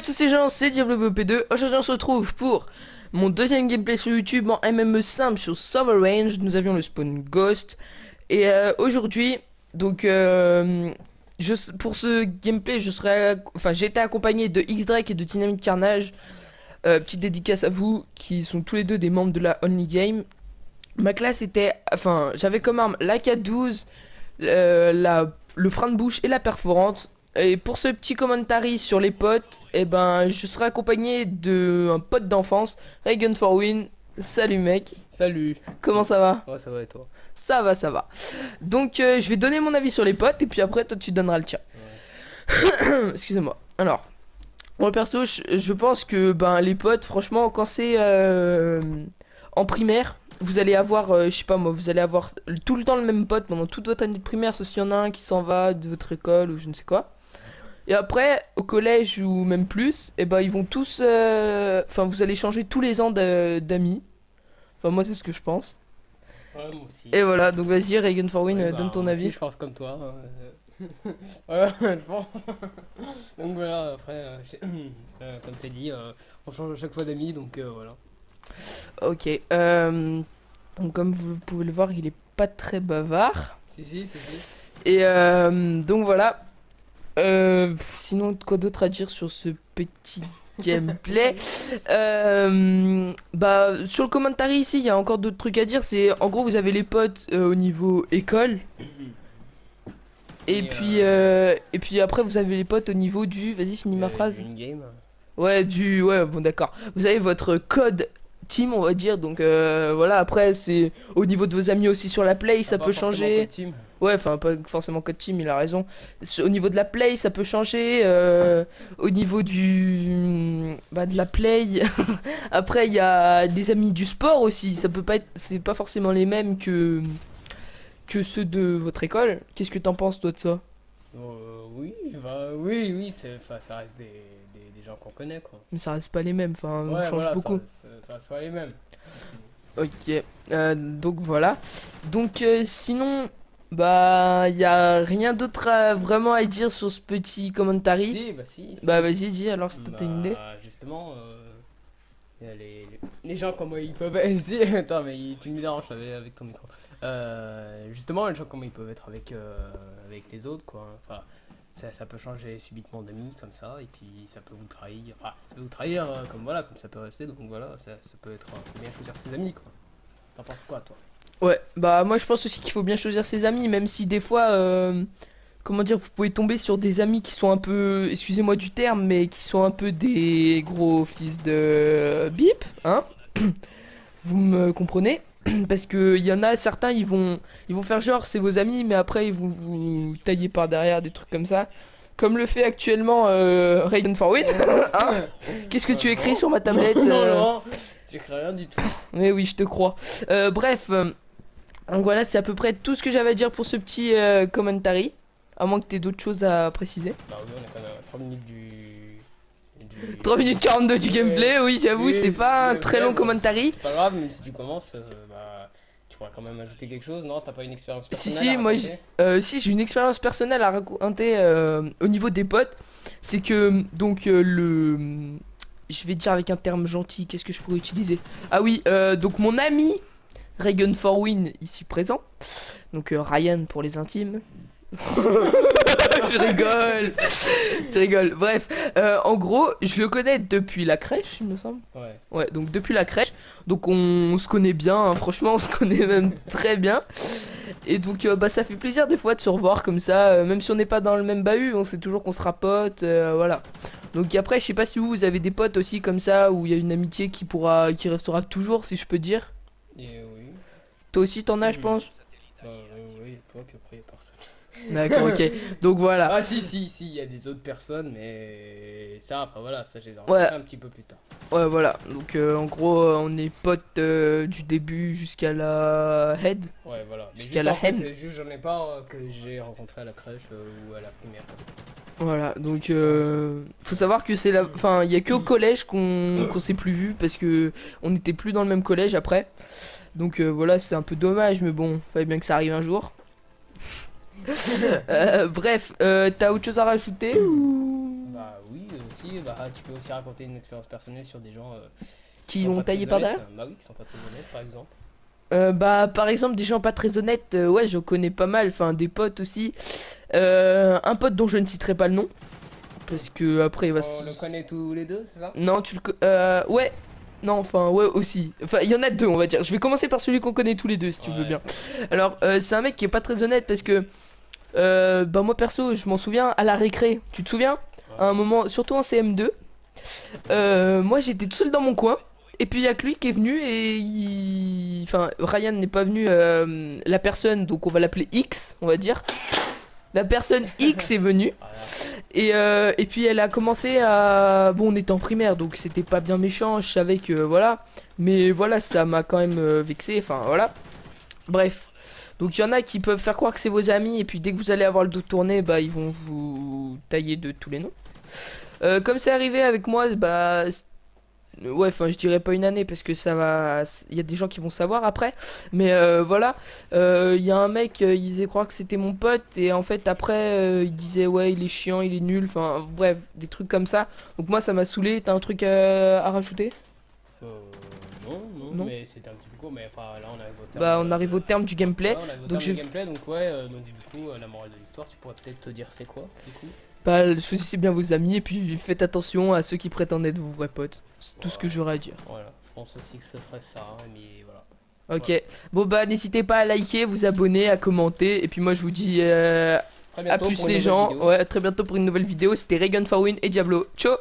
tous ces gens, c'est DiabloBP2. Aujourd'hui on se retrouve pour mon deuxième gameplay sur YouTube en MME simple sur Server Range. Nous avions le spawn Ghost. Et aujourd'hui, donc pour ce gameplay, j'étais accompagné de X-Drake et de Dynamite Carnage. Petite dédicace à vous, qui sont tous les deux des membres de la Only Game. Ma classe était, j'avais comme arme la K12, le frein de bouche et la perforante. Et pour ce petit commentary sur les potes, je serai accompagné d'un pote d'enfance, Reagan for Win. Salut mec. Salut. Comment ça va? Ouais, ça va et toi? Ça va, ça va. Donc je vais donner mon avis sur les potes et puis après toi tu donneras le tien. Ouais. Excusez-moi. Alors, moi perso, je pense que les potes, franchement, quand c'est en primaire, vous allez avoir, je sais pas moi, vous allez avoir tout le temps le même pote pendant toute votre année de primaire, sauf s'il y en a un qui s'en va de votre école ou je ne sais quoi. Et après, au collège ou même plus, ils vont tous, vous allez changer tous les ans d'amis. Enfin, moi c'est ce que je pense. Ouais, moi aussi. Et voilà, donc vas-y, Reagan for Win, Ouais, donne ton moi avis. aussi, je pense comme toi. Voilà, je pense. Donc voilà, après, comme t'as dit, on change à chaque fois d'amis, donc voilà. Ok, donc comme vous pouvez le voir, il est pas très bavard. Si. Et donc voilà. Sinon, quoi d'autre à dire sur ce petit gameplay? Sur le commentary ici, il y a encore d'autres trucs à dire. C'est en gros, vous avez les potes au niveau école. Et puis après, vous avez les potes au niveau du. Vas-y, finis ma phrase. Une game. Ouais, bon, d'accord. Vous avez votre code team, on va dire. Donc voilà, après, c'est au niveau de vos amis aussi sur la play, ça peut changer. Team. Ouais, enfin, pas forcément code team, il a raison. Au niveau de la play, ça peut changer. Au niveau de la play, après, il y a des amis du sport aussi. Ça peut pas être, c'est pas forcément les mêmes que ceux de votre école. Qu'est-ce que t'en penses, toi, de ça? Oui, ça reste des gens qu'on connaît, quoi. Mais ça reste pas les mêmes, enfin, on Ouais, change voilà, beaucoup. ça reste pas les mêmes. Ok, donc voilà. Donc sinon, il y a rien d'autre vraiment à dire sur ce petit commentary. Si. Bah vas-y, dis alors si t'as une idée. Justement, y a les gens comment ils peuvent si, attends mais tu me déranges avec ton micro. Justement les gens comment ils peuvent être avec les autres quoi. Enfin ça peut changer subitement d'amis comme ça et puis ça peut vous trahir. Enfin ça peut vous trahir comme voilà comme ça peut rester donc voilà ça peut être faut bien choisir ses amis quoi. T'en penses quoi toi? Ouais, bah moi je pense aussi qu'il faut bien choisir ses amis, même si des fois, comment dire, vous pouvez tomber sur des amis qui sont un peu, excusez-moi du terme, mais qui sont un peu des gros fils de bip, hein? Vous me comprenez? Parce que il y en a certains, ils vont faire genre c'est vos amis, mais après ils vont vous tailler par derrière des trucs comme ça. Comme le fait actuellement Raiden Forward. Hein? Qu'est-ce que tu écris sur ma tablette? Non, j'écris rien du tout. Mais oui, je te crois. Bref, donc voilà, c'est à peu près tout ce que j'avais à dire pour ce petit commentary. À moins que tu aies d'autres choses à préciser. Bah oui on est quand même à 3 minutes du 3 minutes 42 du gameplay, oui, j'avoue, c'est pas un très long commentary. C'est pas grave, même si tu commences, tu pourras quand même ajouter quelque chose, non? T'as pas une expérience personnelle Si, à moi, raconter? si j'ai une expérience personnelle à raconter au niveau des potes, c'est que donc je vais dire avec un terme gentil, qu'est-ce que je pourrais utiliser? Ah oui, donc mon ami Reagan for Win ici présent, donc Ryan pour les intimes. Je rigole, je rigole. Bref, en gros, je le connais depuis la crèche, il me semble. Ouais. Ouais, donc depuis la crèche. Donc on se connaît bien, hein, franchement, on se connaît même très bien. Et donc ça fait plaisir des fois de se revoir comme ça, même si on n'est pas dans le même bahut, on sait toujours qu'on sera potes, voilà. Donc après, je sais pas si vous avez des potes aussi comme ça, où il y a une amitié qui restera toujours, si je peux dire. Et oui. Toi aussi t'en as, je pense. Oui, toi, puis après, y a personne. D'accord, ok. Donc voilà. Ah, si, il y a des autres personnes, mais ça, après, voilà, ça, je les ai Ouais. rencontrés un petit peu plus tard. Ouais, voilà. Donc en gros, on est potes du début jusqu'à la head. Ouais, voilà. Mais Jusqu'à juste, la en fait, haine. c'est juste, j'en ai pas que j'ai rencontré à la crèche ou à la primaire. Voilà, donc faut savoir que il y a que au collège qu'on s'est plus vu parce que on n'était plus dans le même collège après. Donc voilà, c'était un peu dommage, mais bon, fallait bien que ça arrive un jour. Bref, t'as autre chose à rajouter ou... Bah oui, aussi, bah tu peux aussi raconter une expérience personnelle sur des gens qui sont ont pas très taillé par honnêtes. derrière. Bah oui, qui sont pas très honnêtes, par exemple. Bah par exemple des gens pas très honnêtes, ouais je connais pas mal, enfin des potes aussi. Un pote dont je ne citerai pas le nom, parce que après il va On le connaît tous les deux, c'est ça? Non ouais, non enfin ouais aussi. Enfin il y en a deux on va dire. Je vais commencer par celui qu'on connaît tous les deux si tu veux Ouais. bien. Alors c'est un mec qui est pas très honnête parce que bah moi perso je m'en souviens à la récré, tu te souviens? À un Ouais. moment, surtout en CM2, moi j'étais tout seul dans mon coin. Et puis il y a que lui qui est venu et enfin Ryan n'est pas venu, la personne donc on va l'appeler X on va dire. La personne X est venue Voilà. et puis elle a commencé à... Bon on était en primaire donc c'était pas bien méchant, je savais que voilà. Mais voilà ça m'a quand même vexé, enfin voilà. Bref. Donc il y en a qui peuvent faire croire que c'est vos amis et puis dès que vous allez avoir le dos tourné bah ils vont vous tailler de tous les noms. Comme c'est arrivé avec moi bah... Ouais, enfin, je dirais pas une année parce que ça va. Il y a des gens qui vont savoir après. Mais voilà. Il y a un mec, il faisait croire que c'était mon pote. Et en fait, après, il disait, ouais, il est chiant, il est nul. Enfin, bref, des trucs comme ça. Donc, moi, ça m'a saoulé. T'as un truc à rajouter? Euh, non, non, Non? mais c'était un petit peu court, mais enfin là on arrive au terme Bah, on arrive au terme du gameplay. ouais, on arrive au Donc, terme du gameplay, donc ouais, donc du coup, la morale de l'histoire, tu pourrais peut-être te dire c'est quoi, du coup? bah, choisissez bien vos amis. Et puis, faites attention à ceux qui prétendent être vos vrais potes. C'est tout ce que Voilà, j'aurais à dire. voilà, je pense aussi que ce serait ça, hein, mais voilà. Ok. Voilà. Bon, bah, n'hésitez pas à liker, vous abonner, à commenter. Et puis, moi, je vous dis. Très À bientôt plus pour une les nouvelle gens, vidéo. ouais, à très bientôt pour une nouvelle vidéo. C'était Regan for Win et Diablo. Ciao.